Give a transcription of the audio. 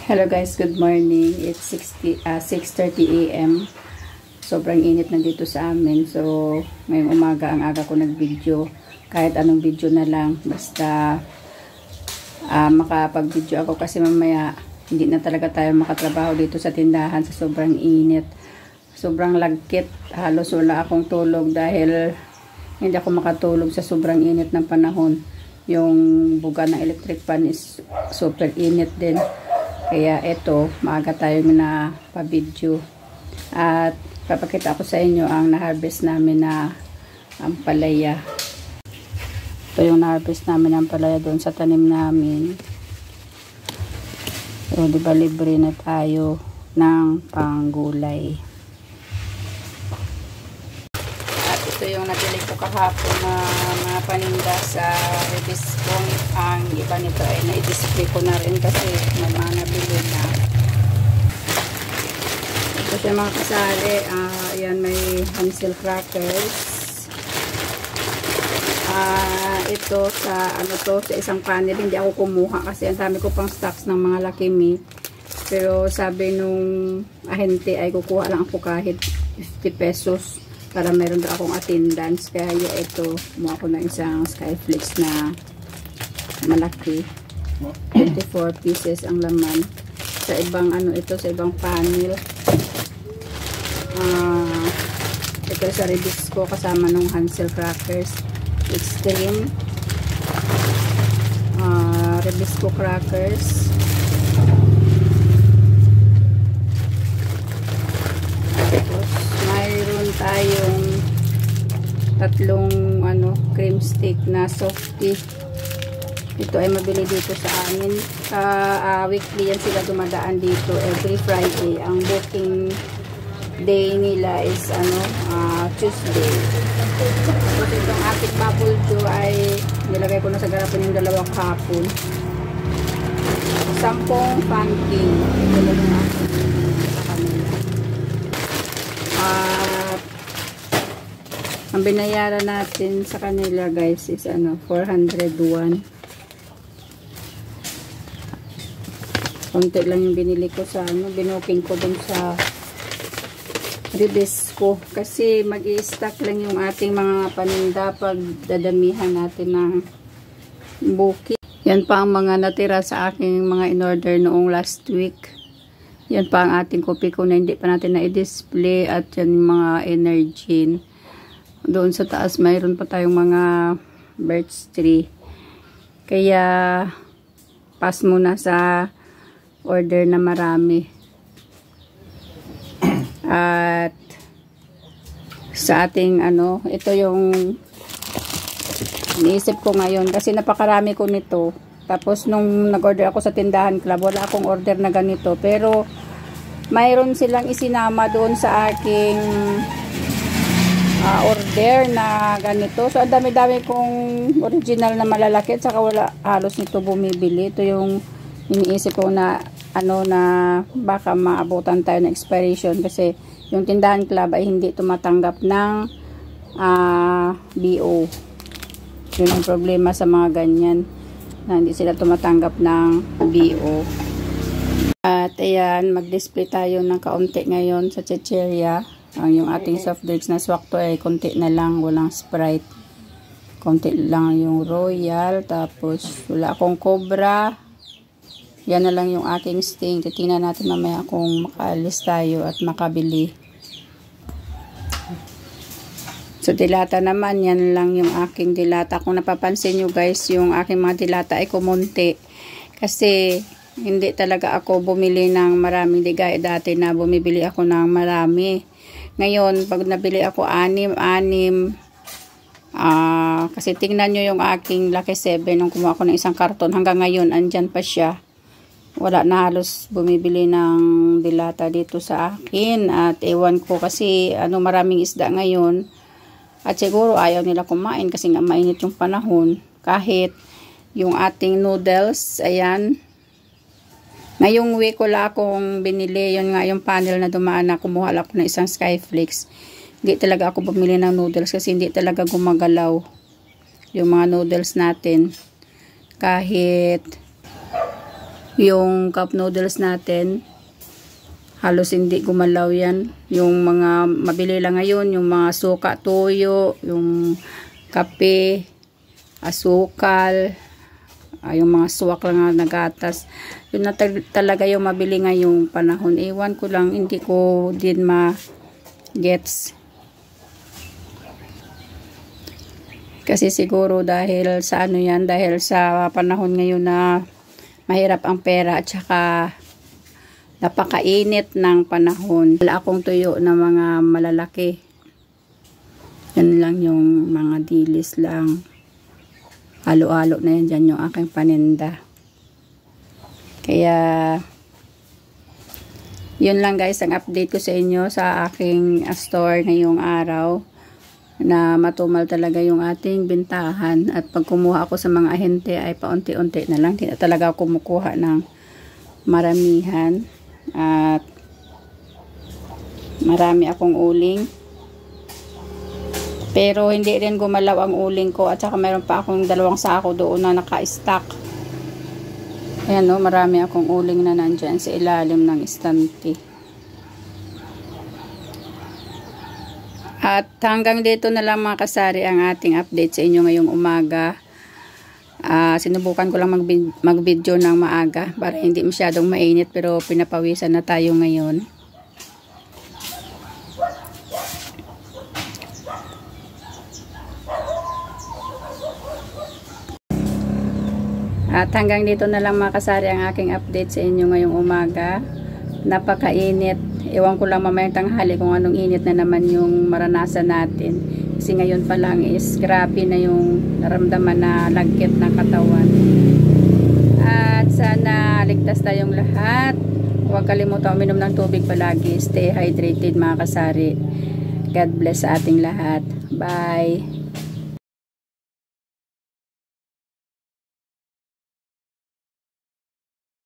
Hello guys, good morning. It's 6:30 a.m. Sobrang init na dito sa amin. So, ngayong umaga ang aga ko nag-video. Kahit anong video na lang. Basta makapag-video ako kasi mamaya hindi na talaga tayo makatrabaho dito sa tindahan sa sobrang init. Sobrang lagkit. Halos wala akong tulog dahil hindi ako makatulog sa sobrang init ng panahon. Yung buga ng electric fan is super init din. Kaya ito, maaga tayo na pa-video. At papakita ko sa inyo ang na-harvest namin na ampalaya. Ito yung na-harvest namin ng ampalaya doon sa tanim namin. So, diba libre na tayo ng panggulay. At ito yung nabili ko kahapon na mga paninda sa Rebiscon. Ang iba nito ay na-display ko na rin kasi may mga nabili na. Ito siya mga kasali. Ayan, may Hansel crackers. Ito sa sa isang panel hindi ako kumuha kasi ang dami ko pang stocks ng mga Lucky Me. Pero sabi nung ahente ay kukuha lang ako kahit 50 pesos para meron daw akong attendance. Kaya ito, kumuha ko na isang Skyflakes na malaki. 24 pieces ang laman. Sa ibang ito, sa ibang panel. Ito sa Rebisco kasama nung Hansel crackers. Extreme. Rebisco crackers. Tapos mayroon tayong tatlong cream stick na softie. Ito ay mabili dito sa amin. Weekly yan sila dumadaan dito every Friday. Ang booking day nila is Tuesday. Tapos itong ating bubble tea ay nilagay ko na sa garapon yung dalawang hapon. 10 pumpkin. Ito lang yung aking sa kanila. Ang binayaran natin sa kanila guys is 401. Konti lang yung binili ko sa binuking ko dun sa Rebisco kasi mag-i-stock lang yung ating mga paninda pag dadamihan natin ng booking. Yan pa ang mga natira sa aking mga in-order noong last week. Yan pa ang ating kopi ko na hindi pa natin na-display at yan mga Energin. Doon sa taas mayroon pa tayong mga birch tree. Kaya pass muna sa order na marami. At sa ating ito yung iniisip ko ngayon kasi napakarami ko nito. Tapos nung nag-order ako sa tindahan club, wala akong order na ganito. Pero mayroon silang isinama doon sa aking order na ganito. So ang dami-dami kong original na malalaki at saka wala halos nito bumibili. Ito yung iniisip ko na na baka maabutan tayo ng expiration kasi yung tindahan club ay hindi tumatanggap ng BO. Yun ang problema sa mga ganyan na hindi sila tumatanggap ng BO. At ayan, mag-display tayo ng kaunti ngayon sa chicheria. Yung ating soft drinks na swakto ay konti na lang, walang Sprite. Konti lang yung Royal, tapos wala akong Cobra. Yan na lang yung aking Sting. Titingnan natin mamaya kung makaalis tayo at makabili. So, dilata naman. Yan lang yung aking dilata. Kung napapansin nyo guys, yung aking mga dilata ay kumunti. Kasi, hindi talaga ako bumili ng marami. Di gaya dati na bumibili ako ng marami. Ngayon, pag nabili ako 6, kasi tingnan nyo yung aking Lucky 7 nung kumuha ko ng isang karton. Hanggang ngayon, andyan pa siya. Wala na halos bumibili ng dilata dito sa akin. At ewan ko kasi maraming isda ngayon. At siguro ayaw nila kumain kasi nga mainit yung panahon. Kahit yung ating noodles, ayan. Ngayong week wala akong binili. Yun nga yung panel na dumaan na kumuha lang ako ng isang Skyflakes. Hindi talaga ako bumili ng noodles kasi hindi talaga gumagalaw yung mga noodles natin. Kahit Yung cup noodles natin, halos hindi gumalaw yan. Yung mga mabili lang ngayon, yung mga suka, toyo, yung kape, asukal, yung mga suwak lang na gatas. Yun na talaga yung mabili ngayong panahon. Ewan ko lang, hindi ko din ma-gets. Kasi siguro dahil sa ano yan, dahil sa panahon ngayon na mahirap ang pera at saka napakainit ng panahon. Wala akong tuyo na mga malalaki. Yan lang yung mga dilis lang. Halo-halo na yan dyan yung aking paninda. Kaya yun lang guys ang update ko sa inyo sa aking store ngayong araw. Na matumal talaga yung ating bintahan at pag kumuha ako sa mga ahente ay paunti-unti na lang, hindi na talaga ako kumukuha ng maramihan at marami akong uling, pero hindi rin gumalaw ang uling ko at saka mayroon pa akong 2 sako doon na naka-stack. Ayan o, marami akong uling na nandyan sa ilalim ng estante. At hanggang dito na lang mga kasari ang ating update sa inyo ngayong umaga. Sinubukan ko lang mag-video ng maaga para hindi masyadong mainit, pero pinapawisan na tayo ngayon. At hanggang dito na lang mga kasari ang aking update sa inyo ngayong umaga. Napakainit. Ewan ko lang mamayang tanghali kung anong init na naman yung maranasan natin. Kasi ngayon pa lang is grabe na yung naramdaman na lagkit ng katawan. At sana ligtas tayong lahat. Huwag kalimutan uminom ng tubig palagi. Stay hydrated mga kasari. God bless sa ating lahat. Bye!